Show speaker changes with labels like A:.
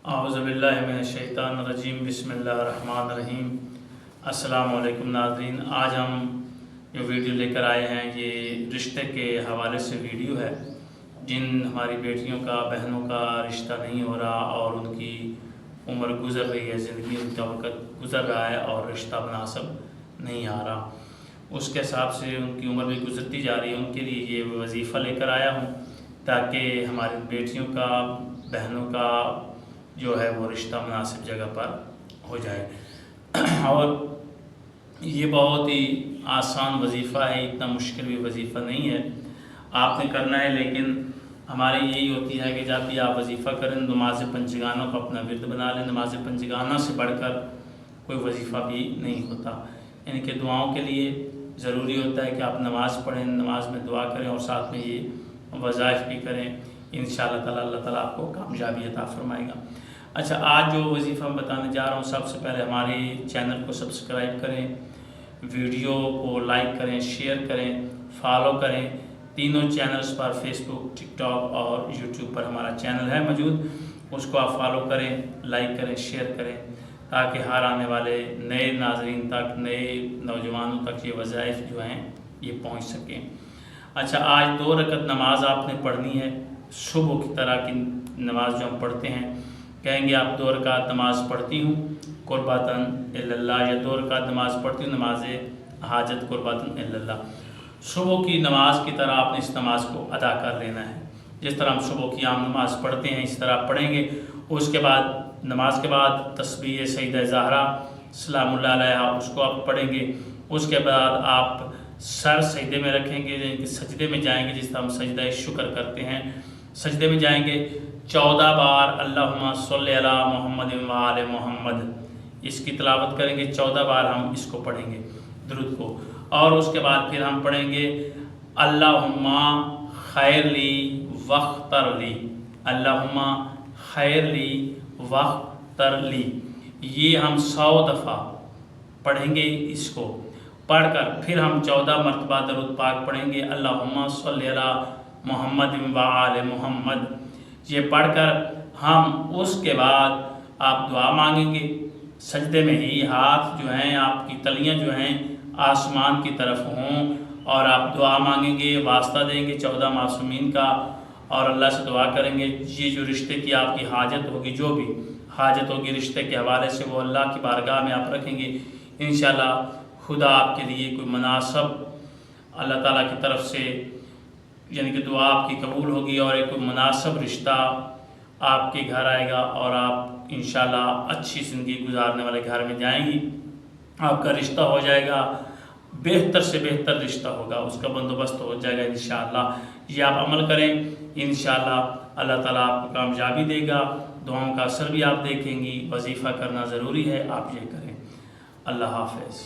A: اعوذ باللہ من الشیطان الرجیم بسم اللہ الرحمن الرحیم۔ السلام علیکم ناظرین، آج ہم جو ویڈیو لے کر آئے ہیں یہ رشتے کے حوالے سے ویڈیو ہے۔ جن ہماری بیٹیوں کا بہنوں کا رشتہ نہیں ہو رہا اور ان کی عمر گزر رہی ہے، زندگی ان کا وقت گزر رہا ہے اور رشتہ مناسب نہیں آ رہا، اس کے حساب سے ان کی عمر بھی گزرتی جا رہی ہے، ان کے لیے یہ وظیفہ لے کر آیا ہوں تاکہ ہماری بیٹیوں کا بہنوں کا جو ہے وہ رشتہ مناسب جگہ پر ہو جائے۔ اور یہ بہت ہی آسان وظیفہ ہے، اتنا مشکل بھی وظیفہ نہیں ہے، آپ نے کرنا ہے۔ لیکن ہماری یہی ہوتی ہے کہ جب بھی آپ وظیفہ کریں نماز پنجگانہ کو اپنا ورد بنا لیں۔ نماز پنجگانہ سے بڑھ کر کوئی وظیفہ بھی نہیں ہوتا، یعنی کہ دعاؤں کے لیے ضروری ہوتا ہے کہ آپ نماز پڑھیں، نماز میں دعا کریں اور ساتھ میں یہ وظائف بھی کریں۔ انشاءاللہ تعالی اللہ تعالیٰ آپ کو کامیابی عطا فرمائے گا۔ اچھا، آج جو وظیفہ میں بتانے جا رہا ہوں، سب سے پہلے ہمارے چینل کو سبسکرائب کریں، ویڈیو کو لائک کریں، شیئر کریں، فالو کریں۔ تینوں چینلز پر فیس بک، ٹک ٹاک اور یوٹیوب پر ہمارا چینل ہے موجود، اس کو آپ فالو کریں، لائک کریں، شیئر کریں تاکہ ہر آنے والے نئے ناظرین تک، نئے نوجوانوں تک یہ وظائف جو ہیں یہ پہنچ سکیں۔ اچھا، آج 2 رکعت نماز آپ نے پڑھنی ہے، صبح کی طرح کی نماز جو ہم پڑھتے ہیں۔ کہیں گے آپ 2 رکعت نماز پڑھتی ہوں قربتاً اللہ، یا 2 رکعت نماز پڑھتی ہوں نماز حاجت قربتاً اللہ۔ صبح کی نماز کی طرح آپ نے اس نماز کو ادا کر لینا ہے، جس طرح ہم صبح کی عام نماز پڑھتے ہیں اس طرح پڑھیں گے۔ اس کے بعد نماز کے بعد تسبیح سیدہ زہرا سلام اللہ علیہا اس کو آپ پڑھیں گے۔ اس کے بعد آپ سر سجدے میں رکھیں گے، یعنی کہ سجدے میں جائیں گے، جس طرح ہم سجدہ شکر کرتے ہیں، سجدے میں جائیں گے 14 بار اللہم صلی علی محمد و آل محمد، اس کی تلاوت کریں گے 14 بار، ہم اس کو پڑھیں گے درود کو۔ اور اس کے بعد پھر ہم پڑھیں گے اللہم خیر لی واختر لی، اللہم خیر لی واختر لی، یہ ہم 100 دفعہ پڑھیں گے۔ اس کو پڑھ کر پھر ہم 14 مرتبہ درود پاک پڑھیں گے اللہم صلی علی محمد و آل محمد۔ یہ پڑھ کر ہم اس کے بعد آپ دعا مانگیں گے، سجدے میں ہی ہاتھ جو ہیں، آپ کی تلیاں جو ہیں آسمان کی طرف ہوں، اور آپ دعا مانگیں گے، واسطہ دیں گے 14 معصومین کا، اور اللہ سے دعا کریں گے یہ جو رشتے کی آپ کی حاجت ہوگی، جو بھی حاجت ہوگی رشتے کے حوالے سے، وہ اللہ کی بارگاہ میں آپ رکھیں گے۔ انشاءاللہ خدا آپ کے لیے کوئی مناسب اللہ تعالیٰ کی طرف سے، یعنی کہ دعا آپ کی قبول ہوگی اور ایک مناسب رشتہ آپ کے گھر آئے گا، اور آپ انشاءاللہ اچھی زندگی گزارنے والے گھر میں جائیں گی۔ آپ کا رشتہ ہو جائے گا، بہتر سے بہتر رشتہ ہوگا، اس کا بندوبست ہو جائے گا انشاءاللہ۔ یہ آپ عمل کریں، انشاءاللہ اللہ تعالیٰ آپ کو کامیابی دے گا، دعاؤں کا اثر بھی آپ دیکھیں گی۔ وظیفہ کرنا ضروری ہے، آپ یہ کریں۔ اللہ حافظ۔